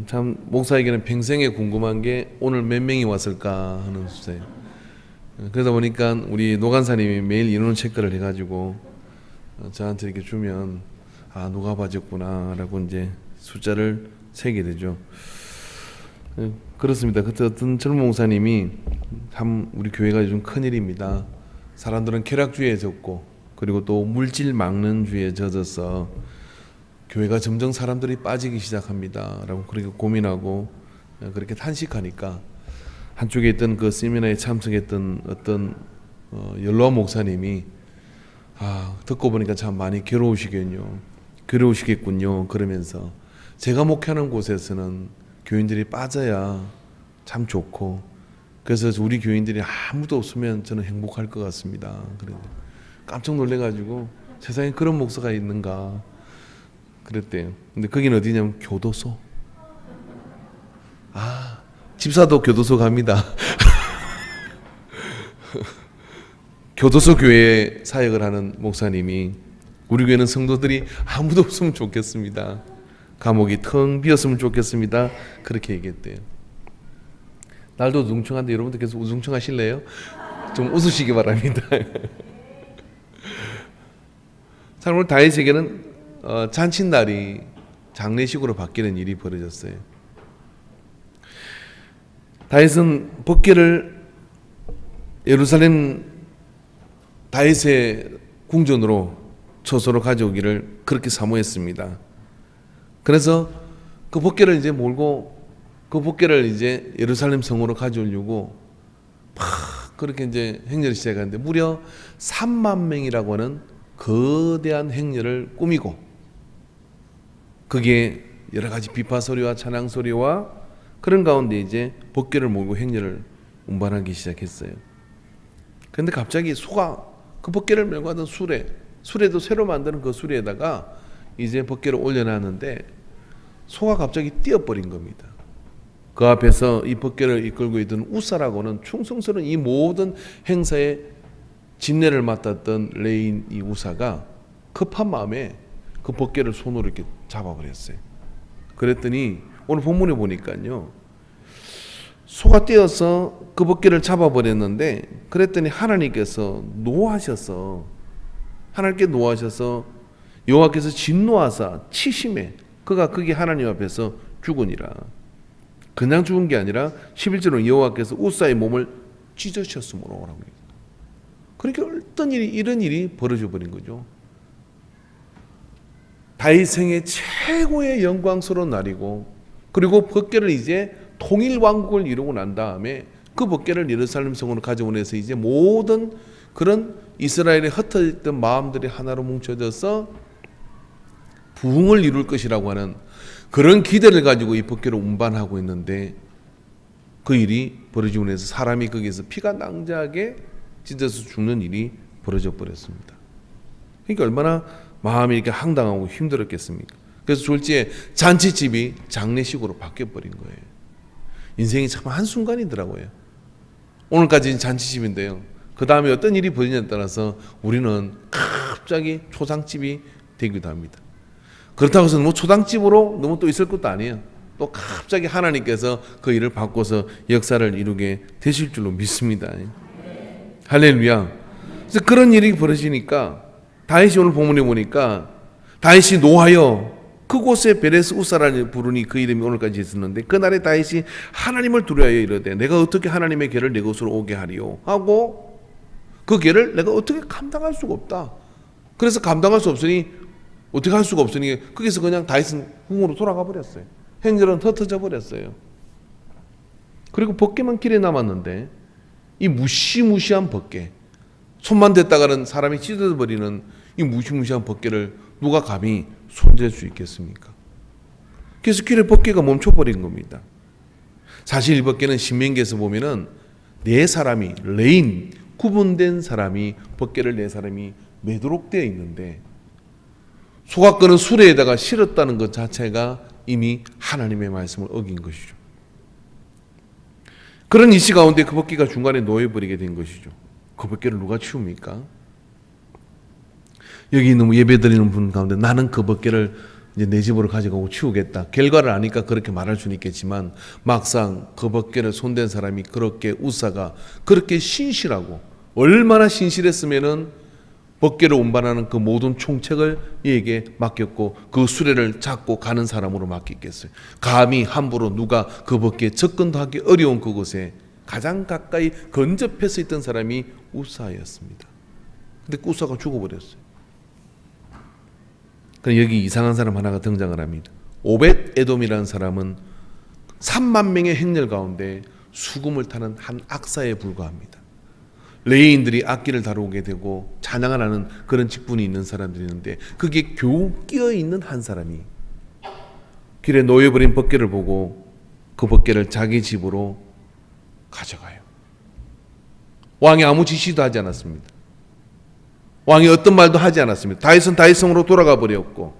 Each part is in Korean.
참 목사에게는 평생에 궁금한 게 오늘 몇 명이 왔을까 하는 수세요. 그러다 보니까 우리 노간사님이 매일 인원 체크를 해가지고 저한테 이렇게 주면 누가 봐줬구나라고 이제 숫자를 세게 되죠. 그렇습니다. 그때 어떤 젊은 목사님이 참 우리 교회가 요즘 큰일입니다. 사람들은 쾌락주의에 젖고 그리고 또 물질 막는 주의에 젖어서 교회가 점점 사람들이 빠지기 시작합니다 라고 그렇게 고민하고 그렇게 탄식하니까 한쪽에 있던 그 세미나에 참석했던 어떤 연로한 목사님이 듣고 보니까 참 많이 괴로우시겠군요 그러면서 제가 목회하는 곳에서는 교인들이 빠져야 참 좋고 그래서 우리 교인들이 아무도 없으면 저는 행복할 것 같습니다. 그런데 깜짝 놀래가지고 세상에 그런 목사가 있는가 그랬대요. 근데 거긴 어디냐면 교도소. 집사도 교도소 갑니다. 교도소 교회에 사역을 하는 목사님이 우리 교회는 성도들이 아무도 없으면 좋겠습니다. 감옥이 텅 비었으면 좋겠습니다. 그렇게 얘기했대요. 날도 우중충한데 여러분들 계속 우중충 하실래요? 좀 웃으시기 바랍니다. 참 오늘 다윗에게는 잔칫날이 장례식으로 바뀌는 일이 벌어졌어요. 다윗은 법궤를 예루살렘 다윗의 궁전으로 처소로 가져오기를 그렇게 사모했습니다. 그래서 그 법궤를 이제 몰고 그 법궤를 이제 예루살렘 성으로 가져오려고 그렇게 이제 행렬을 시작하는데 무려 3만 명이라고 하는 거대한 행렬을 꾸미고 그게 여러 가지 비파 소리와 찬양 소리와 그런 가운데 이제 법궤를 몰고 행렬을 운반하기 시작했어요. 그런데 갑자기 소가 그 법궤를 메고 가던 수레도 새로 만드는 그 수레에다가 이제 법궤를 올려놨는데 소가 갑자기 뛰어버린 겁니다. 그 앞에서 이 법궤를 이끌고 있던 우사라고는 충성스러운 이 모든 행사에 진례를 맡았던 레인 이 우사가 급한 마음에 그 법궤를 손으로 이렇게 잡아버렸어요. 그랬더니 오늘 본문에 보니까요. 소가 뛰어서 그 법궤를 잡아버렸는데 그랬더니 하나님께서 노하셔서 여호와께서 진노하사 치심해 그가 그게 하나님 앞에서 죽으니라. 그냥 죽은 게 아니라 11절은 여호와께서 우사의 몸을 찢으셨으므로 라고. 그러니까 어떤 일이 이런 일이 벌어져 버린 거죠. 다윗 생애 최고의 영광스러운 날이고 그리고 법궤를 이제 통일 왕국을 이루고 난 다음에 그 법궤를 예루살렘 성으로 가져오면서 이제 모든 그런 이스라엘에 흩어졌던 마음들이 하나로 뭉쳐져서 부흥을 이룰 것이라고 하는 그런 기대를 가지고 이 법궤를 운반하고 있는데 그 일이 벌어지고 나서 사람이 거기에서 피가 낭자하게 찢어서 죽는 일이 벌어져 버렸습니다. 그러니까 얼마나 마음이 이렇게 황당하고 힘들었겠습니까? 그래서 졸지에 잔치집이 장례식으로 바뀌어버린 거예요. 인생이 참 한순간이더라고요. 오늘까지는 잔치집인데요. 그 다음에 어떤 일이 벌어지냐에 따라서 우리는 갑자기 초상집이 되기도 합니다. 그렇다고 해서 초상집으로 너무 또 있을 것도 아니에요. 또 갑자기 하나님께서 그 일을 바꿔서 역사를 이루게 되실 줄로 믿습니다. 할렐루야. 그래서 그런 일이 벌어지니까 다윗이 오늘 본문에 보니까 다윗이 노하여 그곳에 베레스 우사라는 부르니 그 이름이 오늘까지 있었는데 그날에 다윗이 하나님을 두려워하여 이르되 내가 어떻게 하나님의 궤를 내 곳으로 오게 하리요 하고 그 궤를 내가 어떻게 감당할 수가 없다. 그래서 감당할 수 없으니 어떻게 할 수가 없으니 거기서 그냥 다윗은 궁으로 돌아가 버렸어요. 행렬은 흩어져 버렸어요. 그리고 법궤만 길에 남았는데 이 무시무시한 법궤 손만 댔다가는 사람이 찢어버리는 이 무시무시한 법궤를 누가 감히 손댈 수 있겠습니까? 그래서 길에 법궤가 멈춰버린 겁니다. 사실 이 법궤는 신명기에서 보면은 네 사람이 레인 구분된 사람이 법궤를 네 사람이 매도록 되어 있는데 소가 끄는 수레에다가 실었다는 것 자체가 이미 하나님의 말씀을 어긴 것이죠. 그런 이시 가운데 그 법궤가 중간에 놓여버리게 된 것이죠. 그 법궤를 누가 치웁니까? 여기 있는 예배드리는 분 가운데 나는 그 법궤를 이제 내 집으로 가져가고 치우겠다. 결과를 아니까 그렇게 말할 수는 있겠지만 막상 그 벗개를 손댄 사람이 그렇게 우사가 그렇게 신실하고 얼마나 신실했으면은 벗개를 운반하는 그 모든 총책을 이에게 맡겼고 그 수레를 잡고 가는 사람으로 맡겼겠어요. 감히 함부로 누가 그 벗개에 접근도 하기 어려운 그곳에 가장 가까이 근접해서 있던 사람이 우사였습니다. 근데 우사가 죽어버렸어요. 그럼 여기 이상한 사람 하나가 등장을 합니다. 오벳 에돔이라는 사람은 3만 명의 행렬 가운데 수금을 타는 한 악사에 불과합니다. 레위인들이 악기를 다루게 되고 찬양을 하는 그런 직분이 있는 사람들이 있는데 그게 겨우 끼어 있는 한 사람이 길에 놓여버린 벗개를 보고 그 벗개를 자기 집으로 가져가요. 왕이 아무 지시도 하지 않았습니다. 왕이 어떤 말도 하지 않았습니다. 다윗은 다윗성으로 돌아가 버렸고,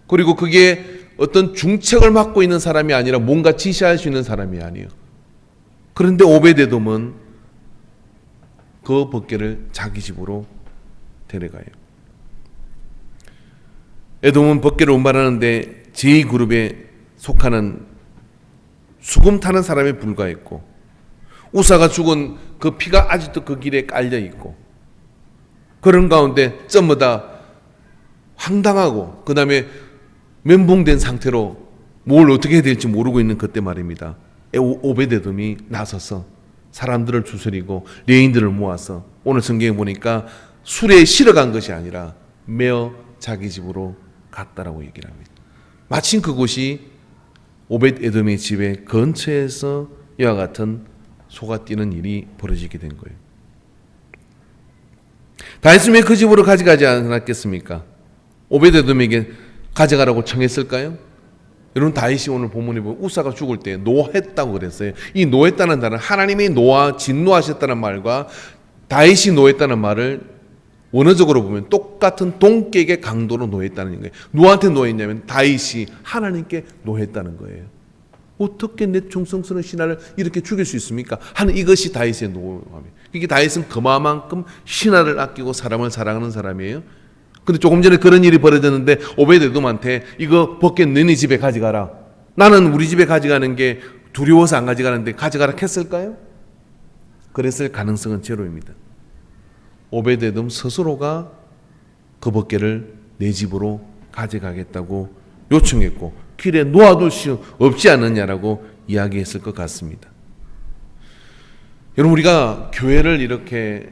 그리고 그게 어떤 중책을 맡고 있는 사람이 아니라 뭔가 지시할 수 있는 사람이 아니에요. 그런데 오벳에돔은 그 벗개를 자기 집으로 데려가요. 에돔은 벗개를 운반하는데 제2그룹에 속하는 수금 타는 사람에 불과했고, 우사가 죽은 그 피가 아직도 그 길에 깔려 있고, 그런 가운데 전부 다 황당하고 그 다음에 멘붕된 상태로 뭘 어떻게 해야 될지 모르고 있는 그때 말입니다. 오벳에돔이 나서서 사람들을 추스리고 레인들을 모아서 오늘 성경에 보니까 수레에 실어간 것이 아니라 메어 자기 집으로 갔다라고 얘기를 합니다. 마침 그곳이 오벳에돔의 집의 근처에서 이와 같은 소가 뛰는 일이 벌어지게 된 거예요. 다윗은 왜 그 집으로 가져가지 않았겠습니까? 오벳에돔에게 가져가라고 청했을까요? 여러분, 다윗이 오늘 본문에 보면 우사가 죽을 때 노했다고 그랬어요. 이 노했다는 단어는 하나님이 진노하셨다는 말과 다윗이 노했다는 말을 원어적으로 보면 똑같은 동격의 강도로 노했다는 거예요. 누구한테 노했냐면 다윗이 하나님께 노했다는 거예요. 어떻게 내 충성스러운 신하를 이렇게 죽일 수 있습니까? 하는 이것이 다윗의 노함이에요. 이게 다윗은 그만큼 신하를 아끼고 사람을 사랑하는 사람이에요. 근데 조금 전에 그런 일이 벌어졌는데 오벳에돔한테 이거 벗개 너네 집에 가져가라. 나는 우리 집에 가져가는 게 두려워서 안 가져가는데 가져가라 했을까요? 그랬을 가능성은 제로입니다. 오벳에돔 스스로가 그 벗개를 내 집으로 가져가겠다고 요청했고 길에 놓아둘 수 없지 않느냐라고 이야기했을 것 같습니다. 여러분, 우리가 교회를 이렇게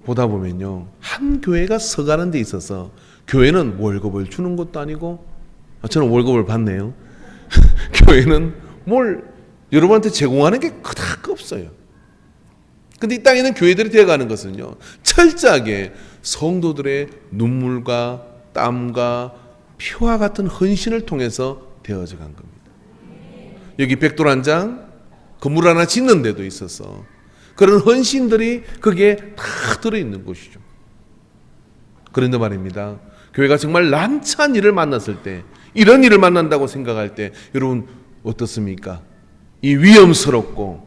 보다 보면요, 한 교회가 서가는 데 있어서 교회는 월급을 주는 것도 아니고, 저는 월급을 받네요. 교회는 뭘 여러분한테 제공하는 게 그닥 없어요. 근데 이 땅에는 교회들이 되어가는 것은요, 철저하게 성도들의 눈물과 땀과 피와 같은 헌신을 통해서 되어져 간 겁니다. 여기 벽돌 한 장, 건물 하나 짓는 데도 있어서 그런 헌신들이 거기에 다 들어있는 곳이죠. 그런데 말입니다, 교회가 정말 난처한 일을 만났을 때, 이런 일을 만난다고 생각할 때 여러분 어떻습니까? 이 위험스럽고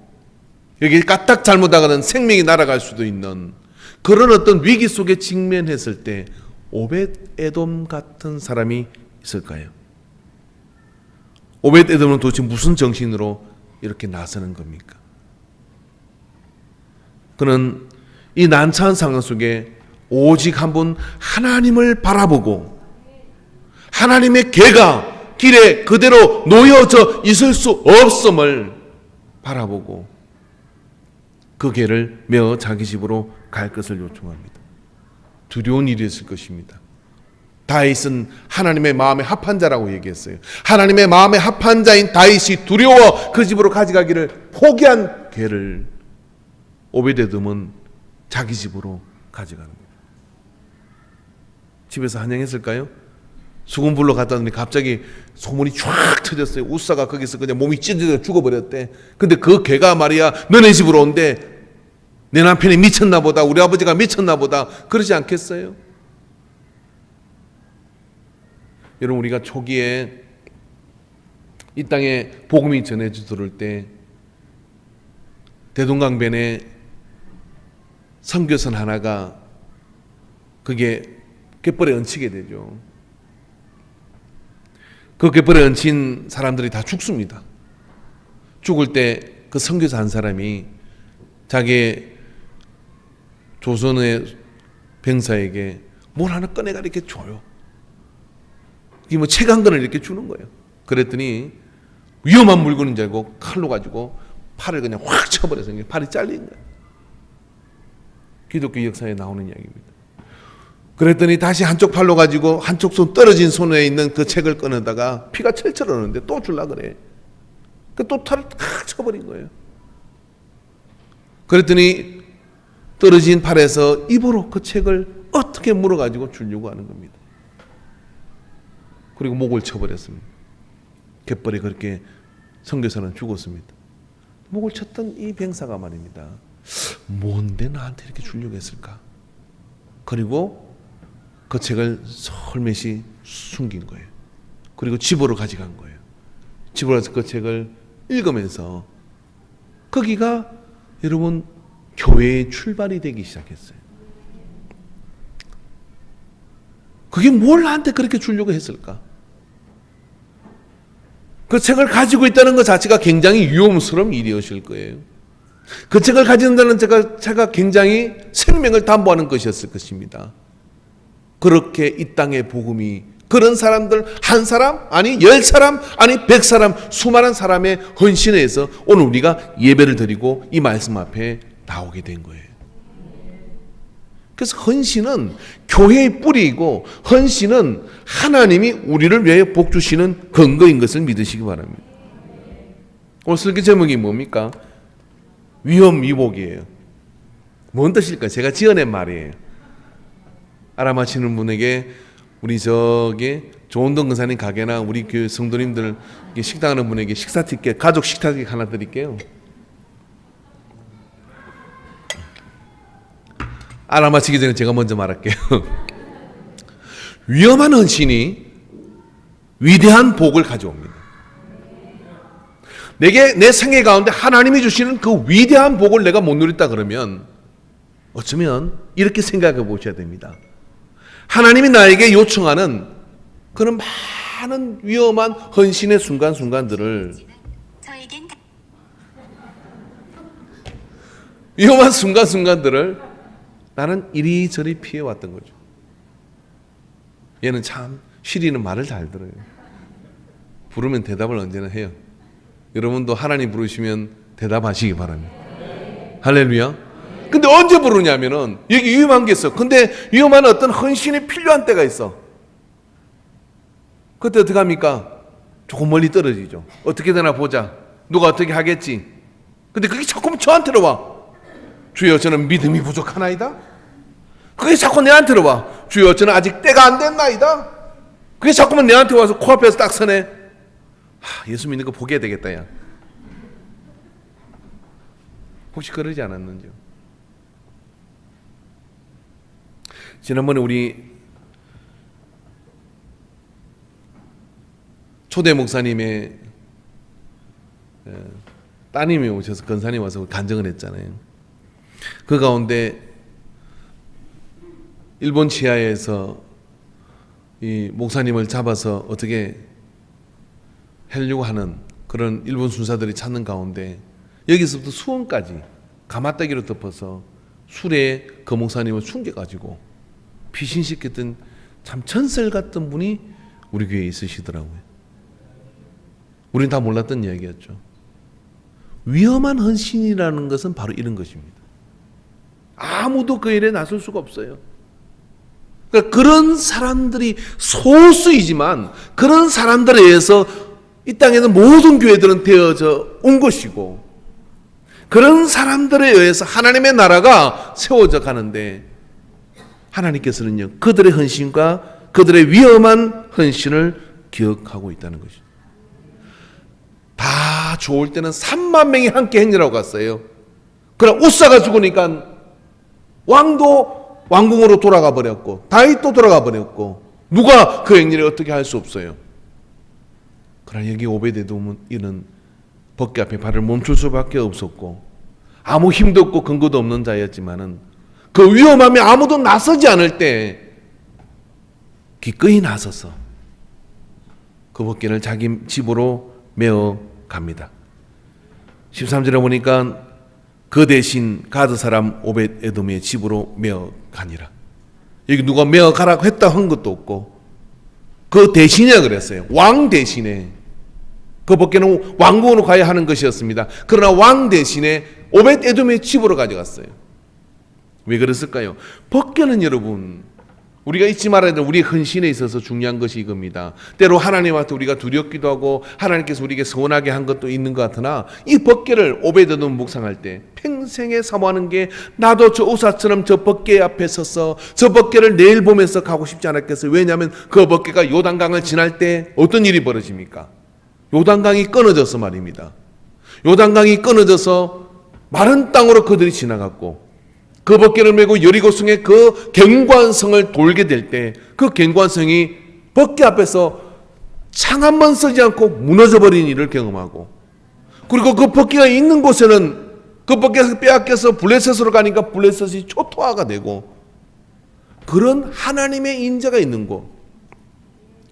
여기 까딱 잘못하면 생명이 날아갈 수도 있는 그런 어떤 위기 속에 직면했을 때 오벳에돔 같은 사람이 있을까요? 오벳에돔은 도대체 무슨 정신으로 이렇게 나서는 겁니까? 그는 이 난처한 상황 속에 오직 한 분 하나님을 바라보고 하나님의 계가 길에 그대로 놓여져 있을 수 없음을 바라보고 그 길을 메어 자기 집으로 갈 것을 요청합니다. 두려운 일이었을 것입니다. 다윗은 하나님의 마음에 합한 자라고 얘기했어요. 하나님의 마음에 합한 자인 다윗이 두려워 그 집으로 가져가기를 포기한 걔를 오벳에돔은 자기 집으로 가져가는 거예요. 집에서 환영했을까요? 수금불로 갔다 왔더니 갑자기 소문이 쫙 터졌어요. 우사가 거기서 그냥 몸이 찢어져 죽어버렸대. 근데 그 개가 말이야 너네 집으로 온대. 내 남편이 미쳤나 보다, 우리 아버지가 미쳤나 보다, 그러지 않겠어요? 여러분, 우리가 초기에 이 땅에 복음이 전해져 들을 때 대동강변에 선교선 하나가 그게 갯벌에 얹히게 되죠. 그 갯벌에 얹힌 사람들이 다 죽습니다. 죽을 때 그 선교사 한 사람이 자기의 조선의 병사에게 뭘 하나 꺼내가 이렇게 줘요. 이게 뭐 책 한 권을 이렇게 주는 거예요. 그랬더니 위험한 물건인 줄 알고 칼로 가지고 팔을 그냥 확 쳐버려서 팔이 잘린 거예요. 기독교 역사에 나오는 이야기입니다. 그랬더니 다시 한쪽 팔로 가지고 한쪽 손 떨어진 손에 있는 그 책을 꺼내다가 피가 철철 흐르는데 또 줄라 그래. 또 팔을 탁 쳐버린 거예요. 그랬더니 떨어진 팔에서 입으로 그 책을 어떻게 물어가지고 주려고 하는 겁니다. 그리고 목을 쳐버렸습니다. 갯벌에 그렇게 선교사는 죽었습니다. 목을 쳤던 이 병사가 말입니다. 뭔데 나한테 이렇게 주려고 했을까? 그리고 그 책을 솔매시 숨긴 거예요. 그리고 집으로 가져간 거예요. 집으로 가서 그 책을 읽으면서 거기가 여러분 교회의 출발이 되기 시작했어요. 그게 뭘 나한테 그렇게 주려고 했을까? 그 책을 가지고 있다는 것 자체가 굉장히 위험스러운 일이었을 거예요. 그 책을 가진다는 자가 굉장히 생명을 담보하는 것이었을 것입니다. 그렇게 이 땅의 복음이 그런 사람들 한 사람 아니 10사람 아니 100사람 수많은 사람의 헌신에 의해서 오늘 우리가 예배를 드리고 이 말씀 앞에 나오게 된 거예요. 그래서 헌신은 교회의 뿌리이고 헌신은 하나님이 우리를 위해 복 주시는 근거인 것을 믿으시기 바랍니다. 오늘 설교 제목이 뭡니까? 위험위복이에요. 뭔 뜻일까요? 제가 지어낸 말이에요. 알아맞히는 분에게 우리 저기 조은동 근사님 가게나 우리 교회 성도님들 식당하는 분에게 식사 티켓, 가족 식사 티켓 하나 드릴게요. 알아맞히기 전에 제가 먼저 말할게요. 위험한 헌신이 위대한 복을 가져옵니다. 내게 내 생애 가운데 하나님이 주시는 그 위대한 복을 내가 못 누렸다 그러면 어쩌면 이렇게 생각해 보셔야 됩니다. 하나님이 나에게 요청하는 그런 많은 위험한 헌신의 순간순간들을 위험한 순간순간들을 나는 이리저리 피해왔던 거죠. 얘는 참 시리는 말을 잘 들어요. 부르면 대답을 언제나 해요. 여러분도 하나님 부르시면 대답하시기 바랍니다. 할렐루야. 근데 언제 부르냐면은 여기 위험한 게 있어. 근데 위험한 어떤 헌신이 필요한 때가 있어. 그때 어떻게 합니까? 조금 멀리 떨어지죠. 어떻게 되나 보자. 누가 어떻게 하겠지. 근데 그게 자꾸 저한테로 와. 주여 저는 믿음이 부족하나이다. 그게 자꾸 내한테로 와. 주여 저는 아직 때가 안 됐나이다. 그게 자꾸만 내한테 와서 코앞에서 딱 서네. 예수 믿는 거 포기해야 되겠다 야. 혹시 그러지 않았는지요? 지난번에 우리 초대 목사님의 따님이 오셔서 권사님 와서 간증을 했잖아요. 그 가운데 일본 지하에서 이 목사님을 잡아서 어떻게 하려고 하는 그런 일본 순사들이 찾는 가운데 여기서부터 수원까지 가마떼기로 덮어서 술에 그 목사님을 숨겨가지고 피신시켰던 참 전설 같은 분이 우리 교회에 있으시더라고요. 우리는 다 몰랐던 이야기였죠. 위험한 헌신이라는 것은 바로 이런 것입니다. 아무도 그 일에 나설 수가 없어요. 그러니까 그런 사람들이 소수이지만 그런 사람들에 의해서 이 땅에는 모든 교회들은 되어져 온 것이고 그런 사람들에 의해서 하나님의 나라가 세워져 가는데 하나님께서는요 그들의 헌신과 그들의 위험한 헌신을 기억하고 있다는 것이죠. 다 좋을 때는 3만 명이 함께 행렬하고 갔어요. 그러나 우사가 죽으니까 왕도 왕궁으로 돌아가 버렸고 다윗도 돌아가 버렸고 누가 그 행렬을 어떻게 할 수 없어요. 그러나 여기 오베데돔은 법궤 앞에 발을 멈출 수밖에 없었고 아무 힘도 없고 근거도 없는 자였지만은 그 위험함에 아무도 나서지 않을 때 기꺼이 나서서 그 벗개를 자기 집으로 메어 갑니다. 13절에 보니까 그 대신 가드 사람 오벳 에돔의 집으로 메어 가니라. 여기 누가 메어 가라고 했다 한 것도 없고 그 대신이라 그랬어요. 왕 대신에. 그 벗개는 왕궁으로 가야 하는 것이었습니다. 그러나 왕 대신에 오벳 에돔의 집으로 가져갔어요. 왜 그랬을까요? 벗개는 여러분, 우리가 잊지 말아야 될 우리의 헌신에 있어서 중요한 것이 이겁니다. 때로 하나님한테 우리가 두렵기도 하고 하나님께서 우리에게 서운하게 한 것도 있는 것 같으나 이 벗개를 오벳 에돔 묵상할 때 평생에 사모하는 게 나도 저 우사처럼 저 벗개 앞에 서서 저 벗개를 내일 보면서 가고 싶지 않았겠어요. 왜냐하면 그 벗개가 요단강을 지날 때 어떤 일이 벌어집니까? 요단강이 끊어져서 말입니다. 요단강이 끊어져서 마른 땅으로 그들이 지나갔고 그 벗개를 메고 여리고성의 그 경관성을 돌게 될 때 그 경관성이 벗개 앞에서 창 한 번 쓰지 않고 무너져 버린 일을 경험하고, 그리고 그 벗개가 있는 곳에는 그 벗개에서 빼앗겨서 블레셋으로 가니까 블레셋이 초토화가 되고, 그런 하나님의 인자가 있는 곳.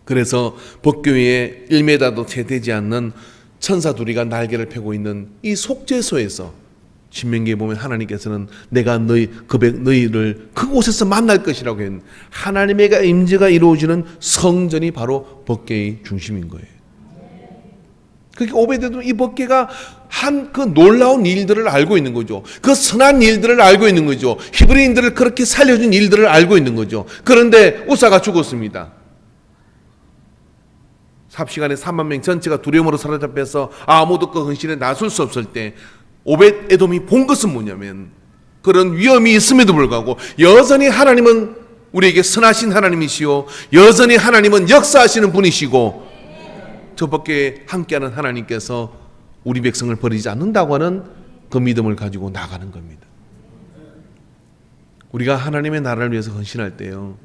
그래서 벗개 위에 1m도 채 되지 않는 천사 둘이가 날개를 펴고 있는 이 속죄소에서 신명기에 보면 하나님께서는 내가 너희를 그곳에서 만날 것이라고 했는 하나님의 임재가 이루어지는 성전이 바로 벗개의 중심인 거예요. 그러니까 오베데도 이 벗개가 한 그 놀라운 일들을 알고 있는 거죠. 그 선한 일들을 알고 있는 거죠. 히브리인들을 그렇게 살려준 일들을 알고 있는 거죠. 그런데 우사가 죽었습니다. 삽시간에 3만 명 전체가 두려움으로 사로잡혀서 아무도 그 헌신에 나설 수 없을 때 오벳 에돔이 본 것은 뭐냐면, 그런 위험이 있음에도 불구하고 여전히 하나님은 우리에게 선하신 하나님이시오, 여전히 하나님은 역사하시는 분이시고 저 밖에 함께하는 하나님께서 우리 백성을 버리지 않는다고 하는 그 믿음을 가지고 나가는 겁니다. 우리가 하나님의 나라를 위해서 헌신할 때요,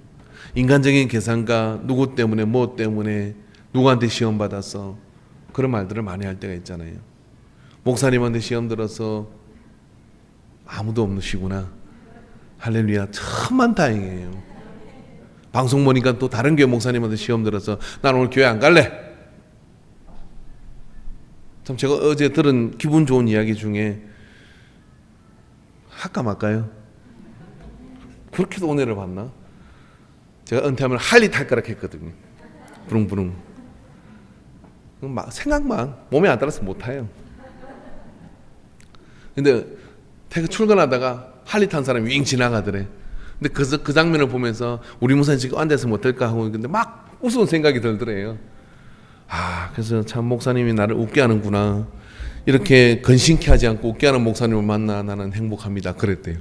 인간적인 계산과 누구 때문에 뭐 때문에 누구한테 시험 받아서 그런 말들을 많이 할 때가 있잖아요. 목사님한테 시험 들어서 아무도 없으시구나. 할렐루야, 천만 다행이에요. 방송 보니까 또 다른 교회 목사님한테 시험 들어서 난 오늘 교회 안 갈래. 참 제가 어제 들은 기분 좋은 이야기 중에 할까 말까요? 그렇게도 은혜를 받나? 제가 은퇴하면 할리 탈 거라 했거든요. 부릉부릉. 생각만 몸에 안 따라서 못 타요. 근데 출근하다가 할리 탄 사람이 윙 지나가더래. 근데 그 장면을 보면서 우리 목사님 지금 앉아서 못할까 하고, 근데 막 우스운 생각이 들더래요. 아, 그래서 참 목사님이 나를 웃게 하는구나. 이렇게 근심케 하지 않고 웃게 하는 목사님을 만나 나는 행복합니다. 그랬대요.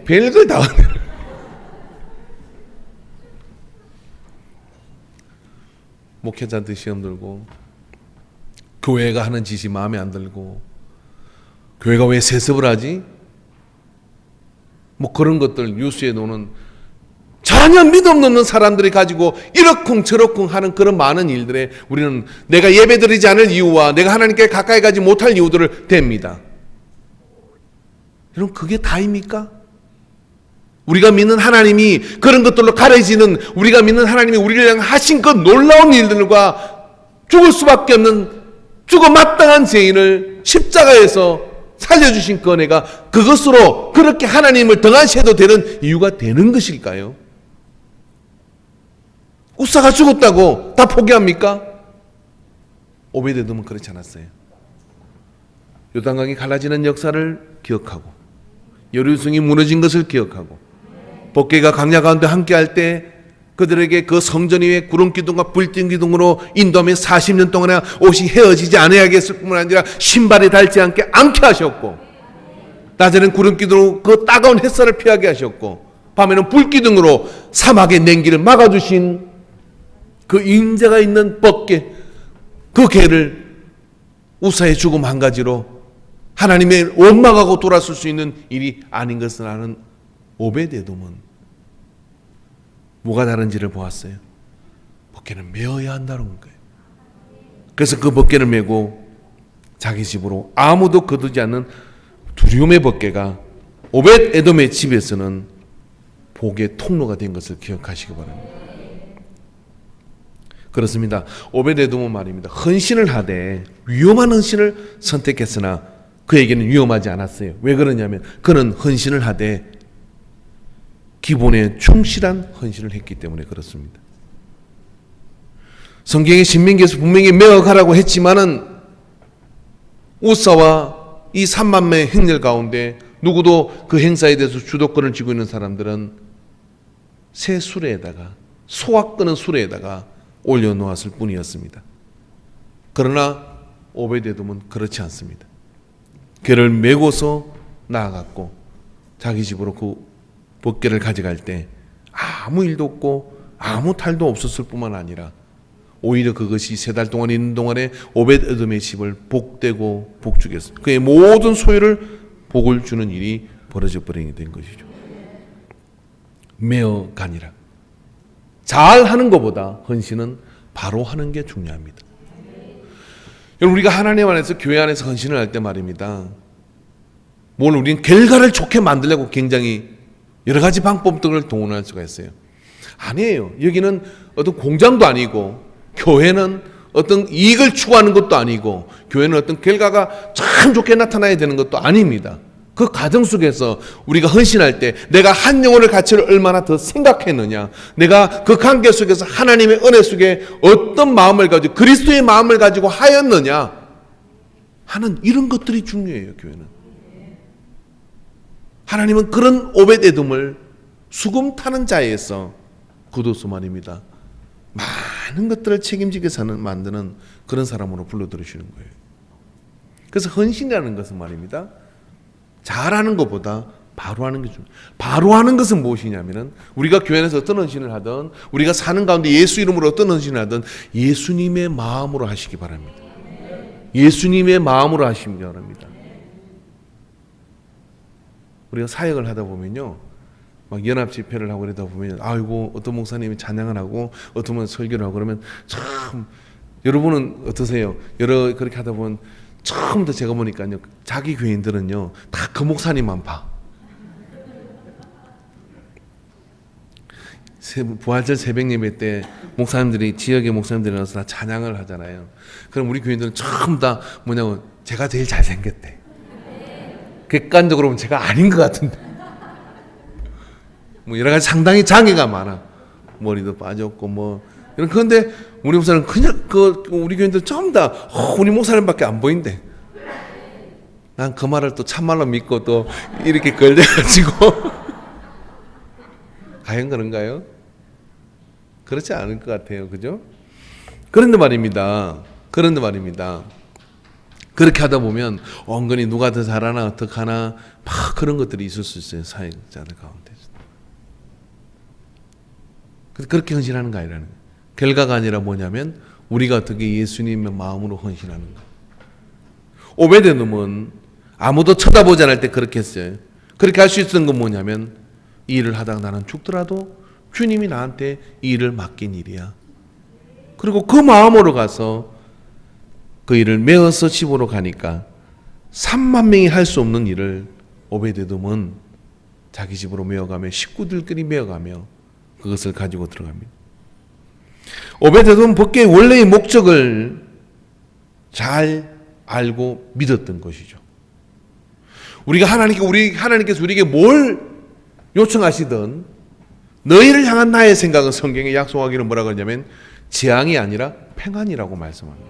별걸 다 하네. 목회자한테 시험 들고, 교회가 하는 짓이 마음에 안 들고, 교회가 왜 세습을 하지? 뭐 그런 것들 뉴스에 노는 전혀 믿음 없는 사람들이 가지고 이러쿵저러쿵 하는 그런 많은 일들에 우리는 내가 예배드리지 않을 이유와 내가 하나님께 가까이 가지 못할 이유들을 댑니다. 여러분, 그게 다입니까? 우리가 믿는 하나님이 그런 것들로 가려지는, 우리가 믿는 하나님이 우리를 향해 하신 그 놀라운 일들과 죽을 수밖에 없는 죽어 마땅한 죄인을 십자가에서 살려주신 그 은혜가 그것으로 그렇게 하나님을 등한시해도 되는 이유가 되는 것일까요? 우사가 죽었다고 다 포기합니까? 오베데돔은 그렇지 않았어요. 요단강이 갈라지는 역사를 기억하고, 여리고성이 무너진 것을 기억하고, 벗개가 강야 가운데 함께할 때 그들에게 그 성전 위에 구름기둥과 불등기둥으로 인도하며 40년 동안에 옷이 헤어지지 않아야겠을 뿐만 아니라 신발이 닳지 않게 하셨고, 낮에는 구름기둥으로 그 따가운 햇살을 피하게 하셨고, 밤에는 불기둥으로 사막의 냉기를 막아주신 그 인자가 있는 벗개, 그 개를 우사의 죽음 한 가지로 하나님의 원망하고 돌아설 수 있는 일이 아닌 것을 아는 오베데돔은 뭐가 다른지를 보았어요. 벗개는 메어야 한다는 거예요. 그래서 그 벗개를 메고 자기 집으로, 아무도 거두지 않는 두려움의 벗개가 오벳 에돔의 집에서는 복의 통로가 된 것을 기억하시기 바랍니다. 그렇습니다. 오베데돔은 말입니다. 헌신을 하되 위험한 헌신을 선택했으나 그에게는 위험하지 않았어요. 왜 그러냐면 그는 헌신을 하되 기본에 충실한 헌신을 했기 때문에 그렇습니다. 성경의 신명기에서 분명히 메어가라고 했지만은 우사와 이 3만 명의 행렬 가운데 누구도 그 행사에 대해서 주도권을 쥐고 있는 사람들은 새 수레에다가 소화 끄는 수레에다가 올려놓았을 뿐이었습니다. 그러나 오베데돔은 그렇지 않습니다. 그를 메고서 나아갔고 자기 집으로 그 벗개를 가져갈 때 아무 일도 없고 아무 탈도 없었을 뿐만 아니라 오히려 그것이 3달 동안 있는 동안에 오벳에돔의 집을 복되고 복주겠습니다. 그의 모든 소유를 복을 주는 일이 벌어져 버리게 된 것이죠. 매어 가니라. 잘하는 것보다 헌신은 바로 하는 게 중요합니다. 여러분 우리가 하나님 안에서 교회 안에서 헌신을 할 때 말입니다. 물론 우리는 결과를 좋게 만들려고 굉장히 여러 가지 방법들을 동원할 수가 있어요. 아니에요. 여기는 어떤 공장도 아니고 교회는 어떤 이익을 추구하는 것도 아니고 교회는 어떤 결과가 참 좋게 나타나야 되는 것도 아닙니다. 그 과정 속에서 우리가 헌신할 때 내가 한 영혼의 가치를 얼마나 더 생각했느냐, 내가 그 관계 속에서 하나님의 은혜 속에 어떤 마음을 가지고 그리스도의 마음을 가지고 하였느냐 하는 이런 것들이 중요해요. 교회는. 하나님은 그런 오벳에돔을 수금 타는 자에서 굳어서 말입니다. 많은 것들을 책임지게 만드는 그런 사람으로 불러들으시는 거예요. 그래서 헌신이라는 것은 말입니다. 잘하는 것보다 바로 하는 게 중요해요. 바로 하는 것은 무엇이냐면은 우리가 교회 안에서 어떤 헌신을 하든 우리가 사는 가운데 예수 이름으로 어떤 헌신을 하든 예수님의 마음으로 하시기 바랍니다. 예수님의 마음으로 하시기 바랍니다. 우리가 사역을 하다 보면요, 막 연합 집회를 하고 그러다 보면 아이고 어떤 목사님이 찬양을 하고 어떤 분은 설교를 하고 그러면 참 여러분은 어떠세요? 그렇게 하다 보면 처음부터 제가 보니까요 자기 교인들은요 다 그 목사님만 봐. 부활절 새벽 예배 때 목사님들이 지역의 목사님들이 나와서 다 찬양을 하잖아요. 그럼 우리 교인들은 처음 다 뭐냐면 제가 제일 잘생겼대. 객관적으로 보면 제가 아닌 것 같은데 뭐 여러 가지 상당히 장애가 많아. 머리도 빠졌고 뭐 그런데 우리 목사는 그냥 우리 교인들 전부 다 우리 목사님밖에 안 보인대. 난 그 말을 또 참말로 믿고 또 이렇게 걸려가지고 과연 그런가요? 그렇지 않을 것 같아요. 그죠? 그런데 말입니다. 그렇게 하다 보면 은근히 누가 더 잘하나 어떡하나 막 그런 것들이 있을 수 있어요. 사역자들 가운데. 그렇게 헌신하는 거 아니라는 거예요. 결과가 아니라 뭐냐면 우리가 어떻게 예수님의 마음으로 헌신하는 거예요. 오베데돔은 아무도 쳐다보지 않을 때 그렇게 했어요. 그렇게 할 수 있었던 건 뭐냐면 이 일을 하다가 나는 죽더라도 주님이 나한테 이 일을 맡긴 일이야. 그리고 그 마음으로 가서 그 일을 메어서 집으로 가니까 3만 명이 할 수 없는 일을 오베데돔은 자기 집으로 메어가며 식구들끼리 메어가며 그것을 가지고 들어갑니다. 오베데돔은 벗개의 원래의 목적을 잘 알고 믿었던 것이죠. 하나님께서 우리에게 뭘 요청하시든 너희를 향한 나의 생각은 성경에 약속하기는 뭐라고 하냐면 재앙이 아니라 평안이라고 말씀합니다.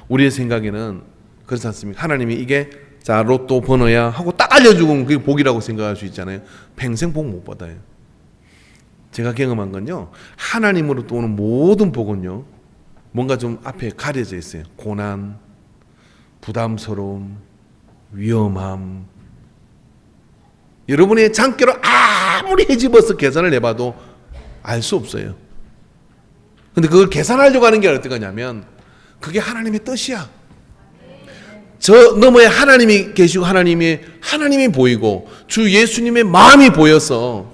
우리의 생각에는 그렇지 않습니까? 하나님이 이게 자 로또 번호야 하고 딱 알려주면 그게 복이라고 생각할 수 있잖아요. 평생 복 못 받아요. 제가 경험한 건요, 하나님으로부터 오는 모든 복은요 뭔가 좀 앞에 가려져 있어요. 고난, 부담스러움, 위험함. 여러분의 장기로 아무리 헤집어서 계산을 해봐도 알 수 없어요. 근데 그걸 계산하려고 하는 게 어떤 거냐면 그게 하나님의 뜻이야. 저 너머에 하나님이 계시고 하나님이 보이고 주 예수님의 마음이 보여서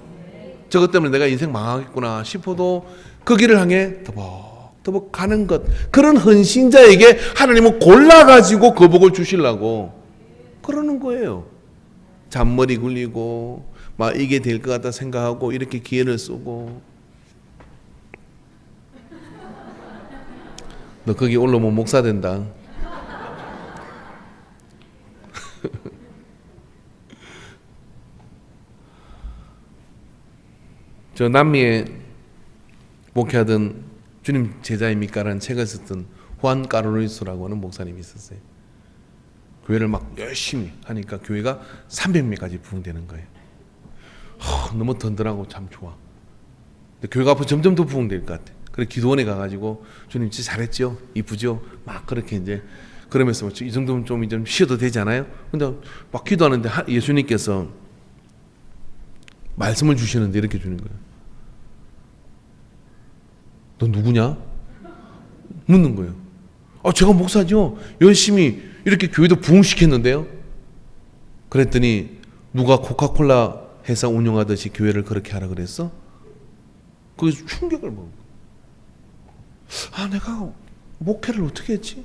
저것 때문에 내가 인생 망하겠구나 싶어도 그 길을 향해 더벅더벅 가는 것, 그런 헌신자에게 하나님은 골라가지고 그 복을 주시려고 그러는 거예요. 잔머리 굴리고 막 이게 될 것 같다 생각하고 이렇게 기회를 쓰고. 너 거기 올라오면 목사 된다. 저 남미에 목회하던 주님 제자입니까? 라는 책을 썼던 후안 까르로이스라고 하는 목사님이 있었어요. 교회를 막 열심히 하니까 교회가 300명까지 부흥되는 거예요. 너무 든든하고 참 좋아. 근데 교회가 앞으로 점점 더 부흥될 것 같아. 그래 기도원에 가가지고 주님 진짜 잘했죠? 이쁘죠? 막 그렇게 이제 그러면서 이 정도면 좀 쉬어도 되지 않아요? 근데 막 기도하는데 예수님께서 말씀을 주시는데 이렇게 주는 거예요. 너 누구냐? 묻는 거예요. 제가 목사죠. 열심히 이렇게 교회도 부흥시켰는데요. 그랬더니 누가 코카콜라 회사 운영하듯이 교회를 그렇게 하라 그랬어? 거기서 충격을 먹은 거예요. 내가 목회를 어떻게 했지?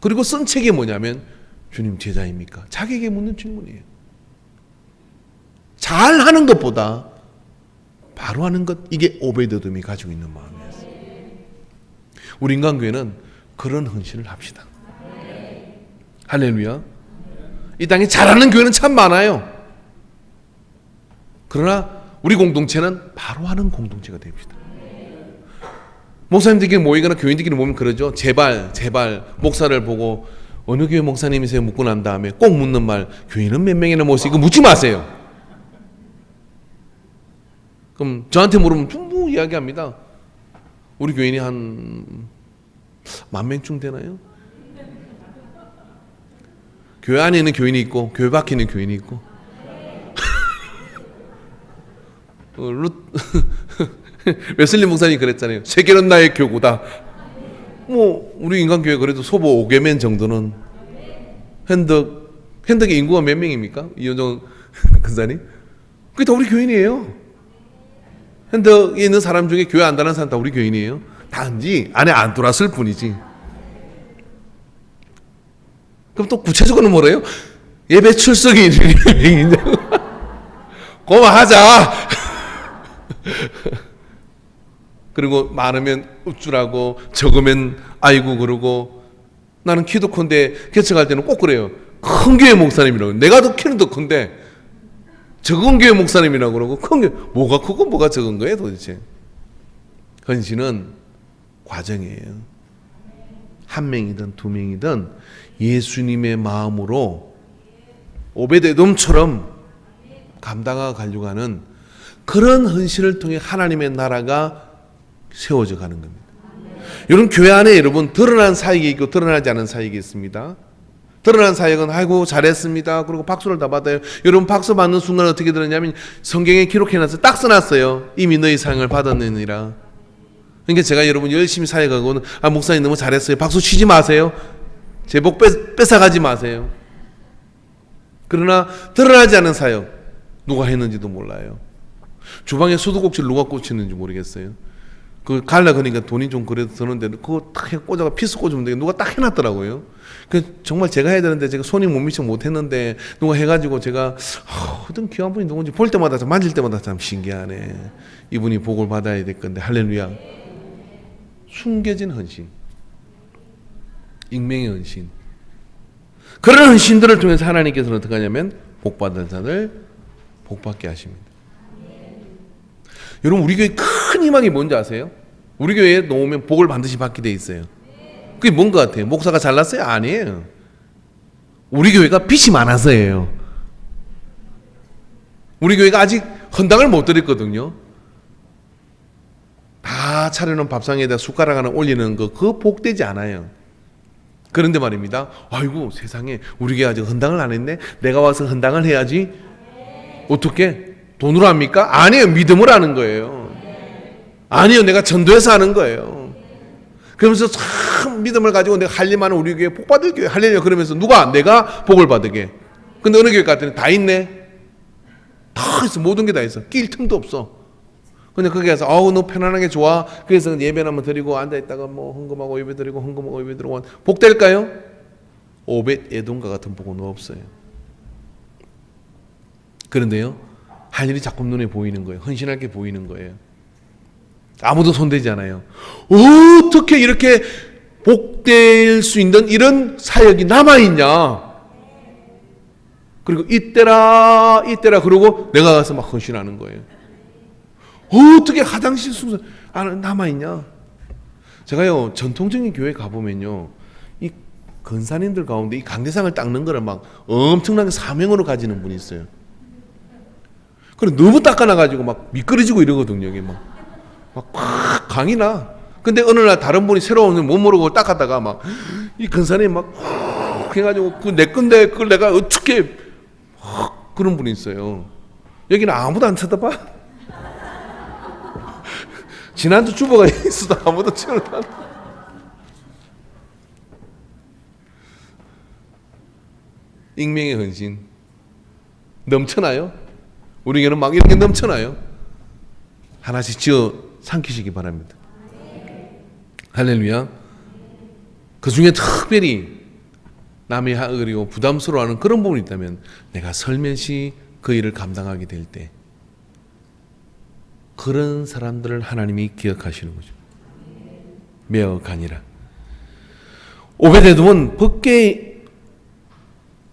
그리고 쓴 책이 뭐냐면 주님 제자입니까? 자기에게 묻는 질문이에요. 잘하는 것보다 바로 하는 것, 이게 오베드돔이 가지고 있는 마음이었어요. 우리 인간교회는 그런 헌신을 합시다. 할렐루야. 이 땅에 잘하는 교회는 참 많아요. 그러나 우리 공동체는 바로 하는 공동체가 됩시다. 목사님들끼리 모이거나 교인들끼리 모이면 그러죠. 제발 목사를 보고 어느 교회 목사님이세요? 묻고 난 다음에 꼭 묻는 말, 교인은 몇 명이나 모시, 이거 묻지 마세요. 그럼 저한테 물으면 전부 이야기합니다. 우리 교인이 한 10,000명쯤 되나요? 교회 안에 있는 교인이 있고 교회 밖에 있는 교인이 있고 웨슬리 목사님 그랬잖아요. 세계는 나의 교구다. 우리 인간교회 그래도 소보 5개면 정도는 현덕의 인구가 몇 명입니까? 이현정 근사님? 그게 다 우리 교인이에요. 현덕에 있는 사람 중에 교회 안 다니는 사람 다 우리 교인이에요. 단지 안에 안 들어왔을 뿐이지. 그럼 또 구체적으로 뭐래요? 예배 출석이 고마하자. 그리고 많으면 우쭐하고 적으면 아이고 그러고 나는 키도 큰데 개척할 때는 꼭 그래요. 큰 교회 목사님이라고. 내가 더 키는 더 큰데 적은 교회 목사님이라고 그러고 큰 교회 뭐가 크고 뭐가 적은 거예요 도대체. 헌신은 과정이에요. 1명이든 2명이든 예수님의 마음으로 오베데돔처럼 감당하고 가려고 하는 그런 헌신을 통해 하나님의 나라가 세워져 가는 겁니다. 여러분 교회 안에 여러분 드러난 사역이 있고 드러나지 않은 사역이 있습니다. 드러난 사역은 아이고 잘했습니다. 그리고 박수를 다 받아요. 여러분 박수 받는 순간 어떻게 들었냐면 성경에 기록해놨어요. 딱 써놨어요. 이미 너희 상을 받았느니라. 그러니까 제가 여러분 열심히 사역하고는 목사님 너무 잘했어요. 박수 치지 마세요. 제 복 뺏어가지 마세요. 그러나 드러나지 않은 사역 누가 했는지도 몰라요. 주방에 수도꼭지를 누가 꽂혔는지 모르겠어요. 그 갈라 그러니까 돈이 좀 그래도 드는데 그거 딱 꽂아가 피스 꽂으면 되게 누가 딱 해놨더라고요. 그 정말 제가 해야 되는데 제가 손이 못 미쳐 못했는데 누가 해가지고 제가 어떤 귀한 분이 누군지 볼 때마다 만질 때마다 참 신기하네. 이분이 복을 받아야 될 건데 할렐루야. 숨겨진 헌신, 익명의 헌신. 그런 헌신들을 통해서 하나님께서는 어떻게 하냐면 복받은 자들 복받게 하십니다. 여러분 우리 교회 큰 희망이 뭔지 아세요? 우리 교회에 놓으면 복을 반드시 받게 돼 있어요. 그게 뭔 것 같아요? 목사가 잘났어요? 아니에요. 우리 교회가 빚이 많아서예요. 우리 교회가 아직 헌당을 못 드렸거든요. 다 차려놓은 밥상에다 숟가락 하나 올리는 그거 복되지 않아요. 그런데 말입니다. 아이고 세상에 우리 교회 아직 헌당을 안 했네. 내가 와서 헌당을 해야지. 어떻게? 돈으로 합니까? 아니에요. 믿음으로 하는 거예요. 아니요. 내가 전도해서 하는 거예요. 그러면서 참 믿음을 가지고 내가 할 일만은 우리 교회 복 받을 교회 할렐루야 그러면서 누가? 내가 복을 받게. 근데 어느 교회 갔더니 다 있네. 다 있어. 모든 게 다 있어. 낄 틈도 없어. 근데 거기 가서 너 편안하게 좋아. 그래서 예배 한번 드리고 앉아있다가 뭐 헌금하고 예배 드리고 헌금하고 예배 드리고 복 될까요? 오벳 에돔과 같은 복은 없어요. 그런데요. 할 일이 자꾸 눈에 보이는 거예요. 헌신할 게 보이는 거예요. 아무도 손대지 않아요. 어떻게 이렇게 복될 수 있는 이런 사역이 남아있냐. 그리고 이때라 그러고 내가 가서 막 헌신하는 거예요. 어떻게 화장실 순서 남아있냐. 제가요 전통적인 교회 가보면요 이 근사님들 가운데 이 강대상을 닦는 거를 막 엄청나게 사명으로 가지는 분이 있어요. 그래 너무 닦아놔가지고 막 미끄러지고 이러거든요. 이게 막 강이 나. 근데 어느 날 다른 분이 새로운 못 모르고 닦았다가 막 이 근사님 막 해가지고 그 내 건데 그걸 내가 어떻게 그런 분이 있어요. 여기는 아무도 안 쳐다봐. 지난주 주보가 있어도 아무도 쳐다봐. 익명의 헌신 넘쳐나요? 우리에게는 막 이렇게 넘쳐나요. 하나씩 지어 삼키시기 바랍니다. 할렐루야. 그 중에 특별히 남이 그리고 부담스러워하는 그런 부분이 있다면 내가 설면시 그 일을 감당하게 될 때 그런 사람들을 하나님이 기억하시는 거죠. 매어 가니라. 오베데돔은 법궤의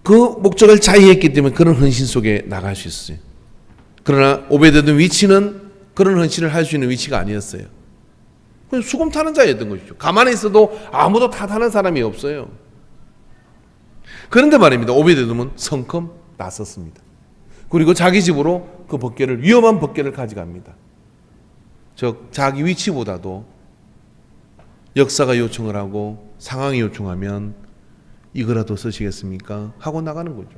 그 목적을 자의했기 때문에 그런 헌신 속에 나갈 수 있어요. 그러나 오베데돔 위치는 그런 헌신을 할 수 있는 위치가 아니었어요. 그냥 수금 타는 자였던 것이죠. 가만히 있어도 아무도 탓하는 사람이 없어요. 그런데 말입니다. 오베데돔은 성큼 나섰습니다. 그리고 자기 집으로 그 법궤를 위험한 법궤를 가져갑니다. 즉 자기 위치보다도 역사가 요청을 하고 상황이 요청하면 이거라도 쓰시겠습니까? 하고 나가는 거죠.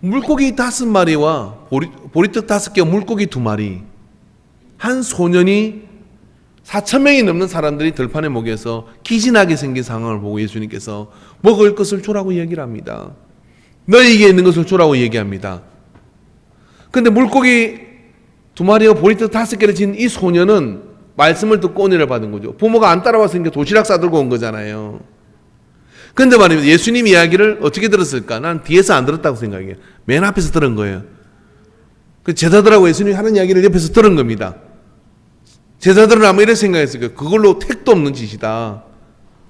물고기 5마리와 보리떡 5개, 물고기 2마리. 한 소년이 4,000명이 넘는 사람들이 들판에 목에서 기진하게 생긴 상황을 보고 예수님께서 먹을 것을 주라고 얘기를 합니다. 너희에게 있는 것을 주라고 얘기합니다. 그런데 물고기 2마리와 보리떡 5개를 진 이 소년은 말씀을 듣고 은혜를 받은 거죠. 부모가 안 따라왔으니까 도시락 싸들고 온 거잖아요. 그런데 말입니다. 예수님 이야기를 어떻게 들었을까? 난 뒤에서 안 들었다고 생각해요. 맨 앞에서 들은 거예요. 그 제자들하고 예수님이 하는 이야기를 옆에서 들은 겁니다. 제자들은 아마 이런 생각했을 거예요. 그걸로 택도 없는 짓이다.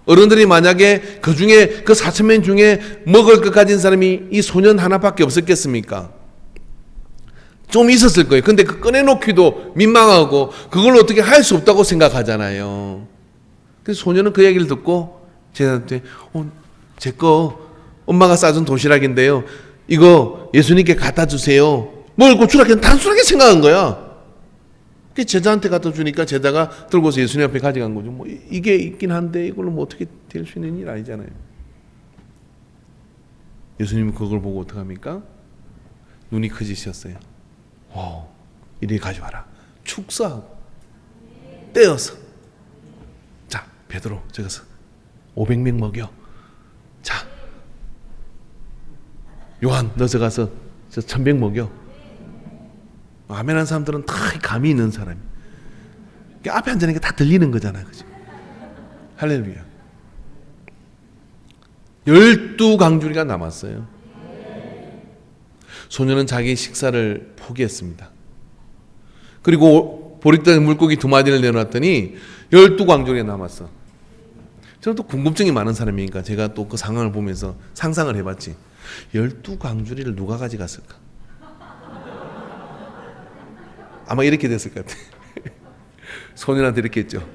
어른들이 만약에 그 중에 그 4,000명 중에 먹을 것 가진 사람이 이 소년 하나밖에 없었겠습니까? 좀 있었을 거예요. 근데 그 꺼내놓기도 민망하고 그걸 어떻게 할 수 없다고 생각하잖아요. 그래서 소년은 그 얘기를 듣고 제자한테 제 거 엄마가 싸준 도시락인데요. 이거 예수님께 갖다 주세요. 뭘 고추라 그냥 단순하게 생각한 거야. 제자한테 갖다 주니까 제자가 들고서 예수님 앞에 가져간 거죠. 뭐 이게 있긴 한데 이걸로 뭐 어떻게 될 수 있는 일 아니잖아요. 예수님은 그걸 보고 어떡합니까? 눈이 커지셨어요. 이리 가져와라. 축사하고 떼어서 자 베드로 저기서 500명 먹여. 자 요한 너 저 가서 저 1,000명 먹여. 아멘한 사람들은 다 감이 있는 사람이. 앞에 앉으니까 다 들리는 거잖아요. 그죠? 할렐루야. 12강주리가 남았어요. 소년은 자기 식사를 포기했습니다. 그리고 보리떡 물고기 2마리를 내놨더니 12강주리가 남았어. 저는 또 궁금증이 많은 사람이니까 제가 또 그 상황을 보면서 상상을 해봤지. 12강주리를 누가 가져갔을까? 아마 이렇게 됐을 것 같아. 소년한테 이렇게 했죠.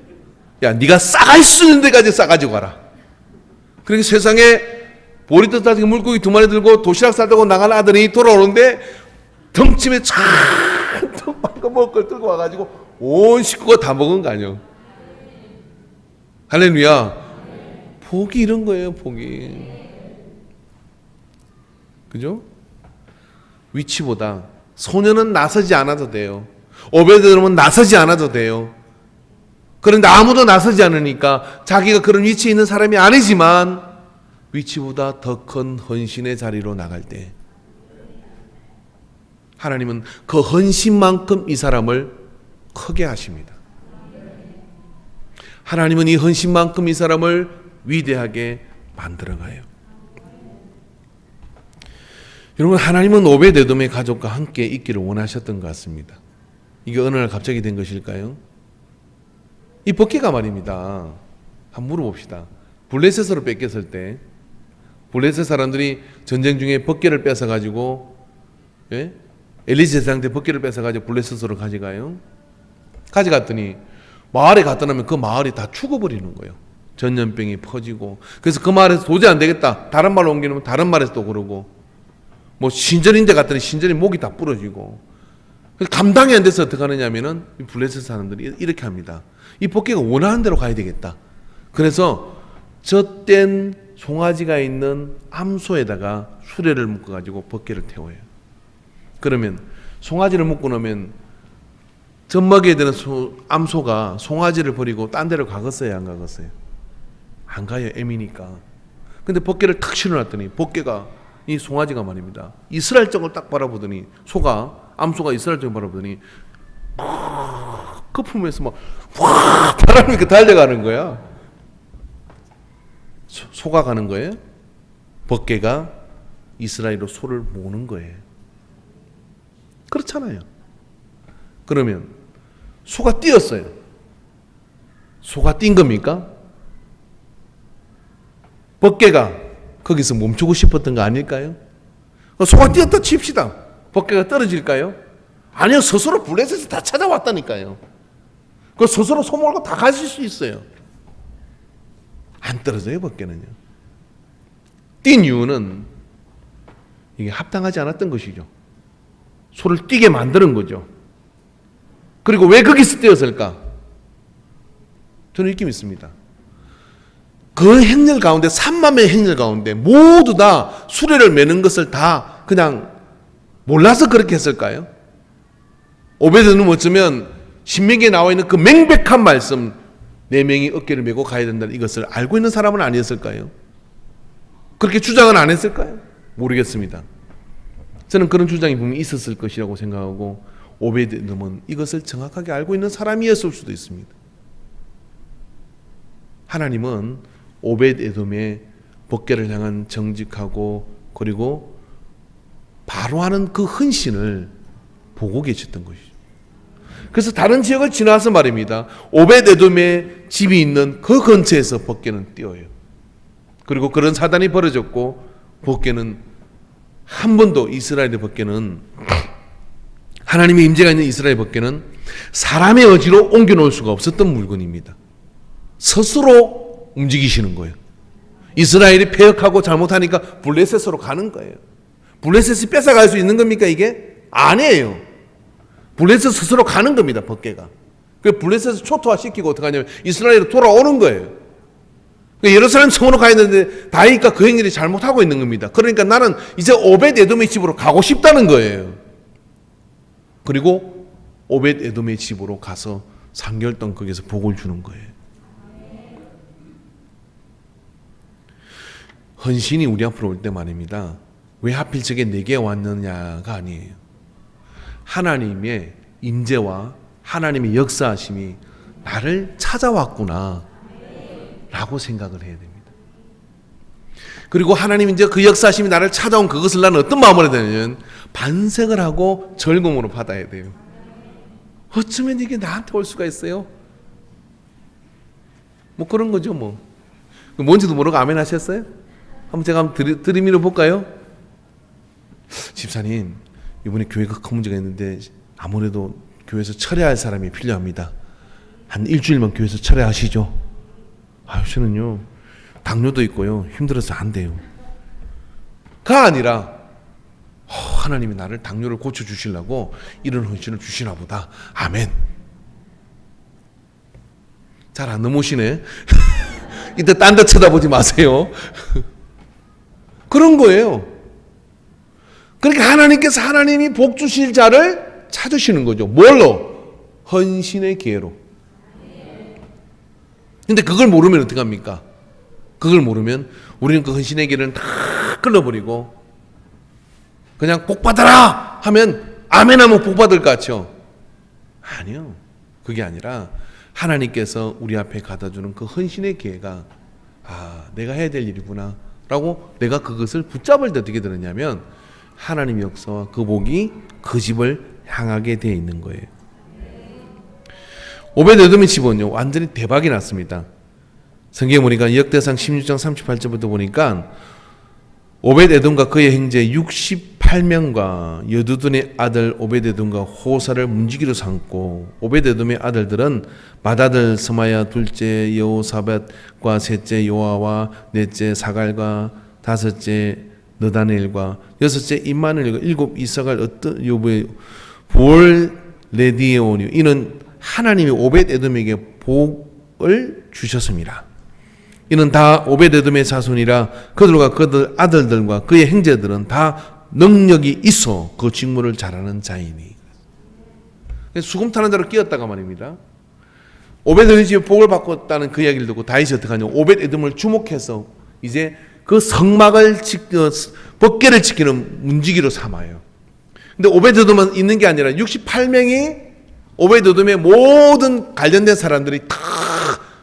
야, 네가 싸갈 수 있는 데까지 싸가지고 가라. 그러니까 세상에 보리떡 5개 물고기 2마리 들고 도시락 싸들고 나간 아들이 돌아오는데 덩침에 잔뜩 방금 먹을 걸 들고 와가지고 온 식구가 다 먹은 거 아니에요. 할렐루야. 복이 이런 거예요. 복이. 그죠? 위치보다 소년은 나서지 않아도 돼요. 오베데돔은 나서지 않아도 돼요. 그런데 아무도 나서지 않으니까 자기가 그런 위치에 있는 사람이 아니지만 위치보다 더 큰 헌신의 자리로 나갈 때 하나님은 그 헌신만큼 이 사람을 크게 하십니다. 하나님은 이 헌신만큼 이 사람을 위대하게 만들어가요. 여러분, 하나님은 오베데돔의 가족과 함께 있기를 원하셨던 것 같습니다. 이게 어느 날 갑자기 된 것일까요? 이 법궤가 말입니다. 한번 물어봅시다. 블레셋으로 뺏겼을 때 블레셋 사람들이 전쟁 중에 벗개를 뺏어가지고 예? 엘리세 제사장한테 벗개를 뺏어가지고 블레셋으로 가져가요. 가져갔더니 마을에 갔다 나면 그 마을이 다 죽어버리는 거예요. 전염병이 퍼지고. 그래서 그 마을에서 도저히 안 되겠다. 다른 마을로 옮기면 다른 마을에서 또 그러고. 뭐 신전인데 갔더니 신전이 목이 다 부러지고. 감당이 안 돼서 어떻게 하느냐면은 블레셋 사람들이 이렇게 합니다. 이 벗개가 원하는 대로 가야 되겠다. 그래서 젖된 송아지가 있는 암소에다가 수레를 묶어가지고 벗개를 태워요. 그러면 송아지를 묶고 나면 젖 먹여야 되는 암소가 송아지를 버리고 딴 데로 가겠어요, 안 가겠어요? 안 가요, 애미니까. 근데 벗개를 탁 실어놨더니 벗개가 이 송아지가 말입니다. 이스라엘 쪽을 딱 바라보더니 암소가 이스라엘 쪽을 바라보더니 거품에서 막 바람이 달려가는 거야. 소가 가는 거예요. 벗개가 이스라엘로 소를 모는 거예요. 그렇잖아요. 그러면 소가 뛰었어요. 소가 뛴 겁니까? 벗개가 거기서 멈추고 싶었던 거 아닐까요? 소가 뛰었다 칩시다. 벗개가 떨어질까요? 아니요. 스스로 블레셋에서 다 찾아왔다니까요. 그 스스로 소 몰고 다 가실 수 있어요. 안 떨어져요, 벗개는요. 뛴 이유는 이게 합당하지 않았던 것이죠. 소를 뛰게 만드는 거죠. 그리고 왜 거기서 뛰었을까? 저는 느낌이 있습니다. 그 행렬 가운데 3만 명의 행렬 가운데 모두 다 수레를 매는 것을 다 그냥 몰라서 그렇게 했을까요? 오베드는 어쩌면 신명기에 나와 있는 그 명백한 말씀 4명이 어깨를 메고 가야 된다는 이것을 알고 있는 사람은 아니었을까요? 그렇게 주장은 안 했을까요? 모르겠습니다. 저는 그런 주장이 분명히 있었을 것이라고 생각하고 오베드는 이것을 정확하게 알고 있는 사람이었을 수도 있습니다. 하나님은 오벳에돔의 벗개를 향한 정직하고 그리고 바로 하는 그 헌신을 보고 계셨던 것이죠. 그래서 다른 지역을 지나서 말입니다. 오벳에돔의 집이 있는 그 근처에서 벗개는 뛰어요. 그리고 그런 사단이 벌어졌고 벗개는 한 번도 이스라엘의 벗개는 하나님의 임재가 있는 이스라엘 벗개는 사람의 의지로 옮겨놓을 수가 없었던 물건입니다. 스스로 움직이시는 거예요. 이스라엘이 패역하고 잘못하니까 블레셋으로 가는 거예요. 블레셋이 뺏어갈 수 있는 겁니까 이게? 아니에요. 블레셋 스스로 가는 겁니다. 벗개가. 그 블레셋을 초토화시키고 어떻게 하냐면 이스라엘로 돌아오는 거예요. 예루살렘 성으로 가야 되는데 다윗과 그 행렬이 잘못하고 있는 겁니다. 그러니까 나는 이제 오벳에돔의 집으로 가고 싶다는 거예요. 그리고 오벳에돔의 집으로 가서 3개월 동안 거기서 복을 주는 거예요. 헌신이 우리 앞으로 올 때 말입니다. 왜 하필 저게 내게 왔느냐가 아니에요. 하나님의 임재와 하나님의 역사하심이 나를 찾아왔구나 라고 생각을 해야 됩니다. 그리고 하나님이 이제 그 역사하심이 나를 찾아온 그것을 나는 어떤 마음으로 해야 되냐면 반색을 하고 즐거움으로 받아야 돼요. 어쩌면 이게 나한테 올 수가 있어요? 뭐 그런 거죠 뭐. 뭔지도 모르고 아멘 하셨어요? 한번 제가 한번 들이밀어 볼까요? 집사님 이번에 교회가 큰 문제가 있는데 아무래도 교회에서 철회할 사람이 필요합니다. 한 일주일만 교회에서 철회하시죠. 아유 저는요 당뇨도 있고요 힘들어서 안 돼요. 가 아니라 하나님이 나를 당뇨를 고쳐주시려고 이런 헌신을 주시나 보다. 아멘. 잘 안 넘으시네. 이때 딴 데 쳐다보지 마세요. 그런 거예요. 그러니까 하나님이 복 주실 자를 찾으시는 거죠. 뭘로? 헌신의 기회로. 근데 그걸 모르면 어떡합니까? 그걸 모르면 우리는 그 헌신의 기회를 다 끌어버리고 그냥 복 받아라 하면 아멘 하면 복 받을 것 같죠? 아니요. 그게 아니라 하나님께서 우리 앞에 갖다주는 그 헌신의 기회가 내가 해야 될 일이구나 라고 내가 그것을 붙잡을 때 어떻게 되느냐면 하나님의 역사와 그 복이 그 집을 향하게 되어 있는 거예요. 오벳에돔의 집은요 완전히 대박이 났습니다. 성경에 보니까 역대상 16장 38절부터 보니까 오벳에돔과 그의 형제 68명과 여두둔의 아들 오벳에돔과 호사를 문지기로 삼고 오벳에돔의 아들들은 맏아들 스마야, 둘째 여호사밧과 셋째 요아와 넷째 사갈과 다섯째 느다넬과 여섯째 임마누엘과 일곱 이사갈 어떤 요부의 볼 레디에오니 이는 하나님이 오벳에돔에게 복을 주셨습니다. 이는 다 오벳에돔의 자손이라 그들과 그들 아들들과 그의 형제들은 다 능력이 있어 그 직무를 잘하는 자이니. 수금 타는 자로 끼었다가 말입니다. 오벳에돔이 집에 복을 받았다는 그 이야기를 듣고 다윗이 어떻게 하냐, 오벳에돔을 주목해서 이제 그 성막을 법궤를 지키는 문지기로 삼아요. 근데 오벳에돔만 있는 게 아니라 68명이 오벳에돔의 모든 관련된 사람들이 다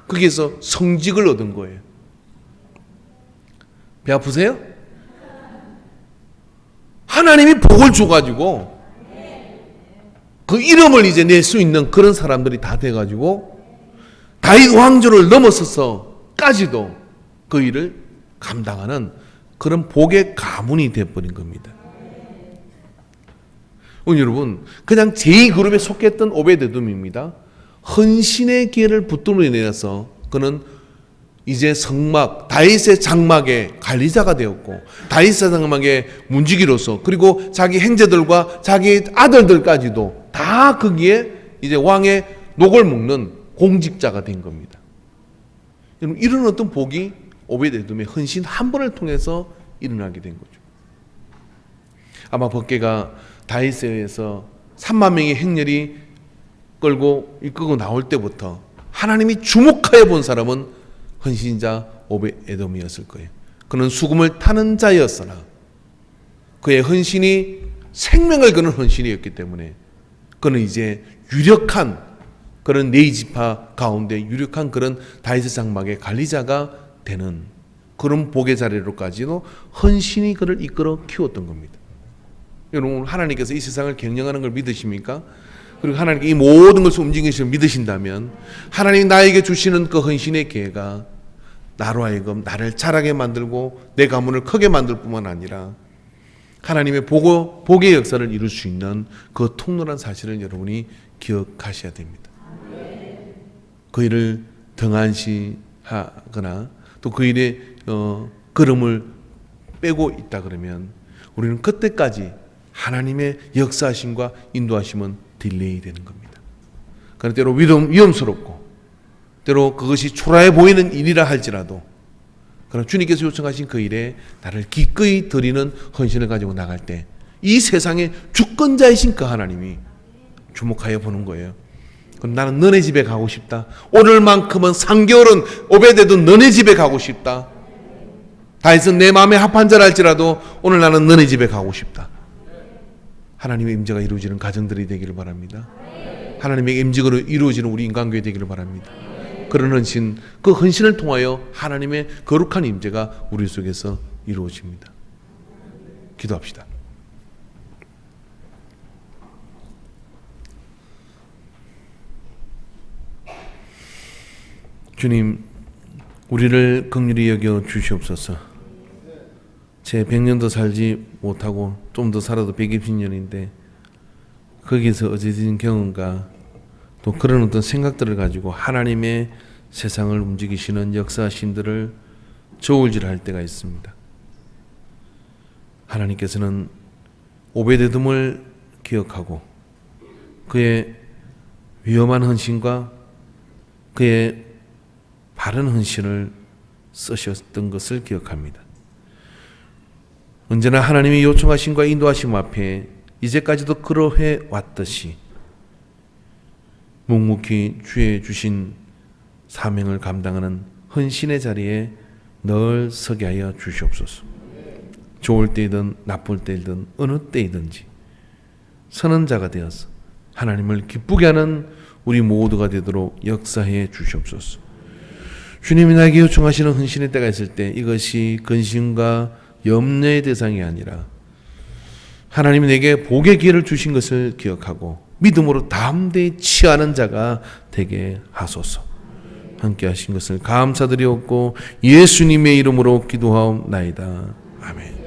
거기에서 성직을 얻은 거예요. 배 아프세요? 하나님이 복을 줘가지고 그 이름을 이제 낼 수 있는 그런 사람들이 다 돼가지고 다윗 왕조를 넘어서서까지도 그 일을 감당하는 그런 복의 가문이 되어버린 겁니다. 오늘 여러분, 그냥 제2그룹에 속했던 오벳에돔입니다. 헌신의 기회를 붙들어 내서 그는 이제 성막, 다윗의 장막의 관리자가 되었고 다윗의 장막의 문지기로서 그리고 자기 형제들과 자기 아들들까지도 다 거기에 이제 왕의 녹을 먹는 공직자가 된 겁니다. 여러분, 이런 어떤 복이 오벳에돔의 헌신 한 번을 통해서 일어나게 된 거죠. 아마 법궤가 다윗에 의해서 3만 명의 행렬이 이끌고 나올 때부터 하나님이 주목하여 본 사람은 헌신자 오벳에돔이었을 거예요. 그는 수금을 타는 자였으나 그의 헌신이 생명을 거는 헌신이었기 때문에 그는 이제 유력한 그런 네 지파 가운데 유력한 그런 다윗의 장막의 관리자가 되는 그런 복의 자리로까지도 헌신이 그를 이끌어 키웠던 겁니다. 여러분, 하나님께서 이 세상을 경영하는 걸 믿으십니까? 그리고 하나님께 이 모든 것을 움직이시는 믿으신다면 하나님이 나에게 주시는 그 헌신의 기회가 나로 하여금 나를 자라게 만들고 내 가문을 크게 만들 뿐만 아니라 하나님의 복의 역사를 이룰 수 있는 그 통로란 사실을 여러분이 기억하셔야 됩니다. 그 일을 등한시하거나 또 그 일에 걸음을 빼고 있다 그러면 우리는 그때까지 하나님의 역사하심과 인도하심은 딜레이 되는 겁니다. 그러나 때로 위험스럽고 때로 그것이 초라해 보이는 일이라 할지라도 그러나 주님께서 요청하신 그 일에 나를 기꺼이 드리는 헌신을 가지고 나갈 때 이 세상의 주권자이신 그 하나님이 주목하여 보는 거예요. 그럼 나는 너네 집에 가고 싶다. 오늘만큼은 3개월은 오벳에돔 너네 집에 가고 싶다. 다윗은 내 마음에 합한 자라 할지라도 오늘 나는 너네 집에 가고 싶다. 하나님의 임재가 이루어지는 가정들이 되기를 바랍니다. 하나님의 임재로 이루어지는 우리 인간교회 되기를 바랍니다. 그런 헌신, 그 헌신을 통하여 하나님의 거룩한 임재가 우리 속에서 이루어집니다. 기도합시다. 주님, 우리를 긍휼히 여겨 주시옵소서. 제 100년도 살지 못하고 좀 더 살아도 120년인데 거기서 어제진 경험과 또 그런 어떤 생각들을 가지고 하나님의 세상을 움직이시는 역사심들을 저울질할 때가 있습니다. 하나님께서는 오벳에돔을 기억하고 그의 위험한 헌신과 그의 바른 헌신을 쓰셨던 것을 기억합니다. 언제나 하나님이 요청하심과 인도하심 앞에 이제까지도 그러해 왔듯이 묵묵히 주의 주신 사명을 감당하는 헌신의 자리에 늘 서게 하여 주시옵소서. 좋을 때이든 나쁠 때이든 어느 때이든지 서는 자가 되어서 하나님을 기쁘게 하는 우리 모두가 되도록 역사해 주시옵소서. 주님이 나에게 요청하시는 헌신의 때가 있을 때 이것이 근심과 염려의 대상이 아니라 하나님이 내게 복의 기회를 주신 것을 기억하고 믿음으로 담대히 취하는 자가 되게 하소서. 함께 하신 것을 감사드리옵고 예수님의 이름으로 기도하옵나이다. 아멘.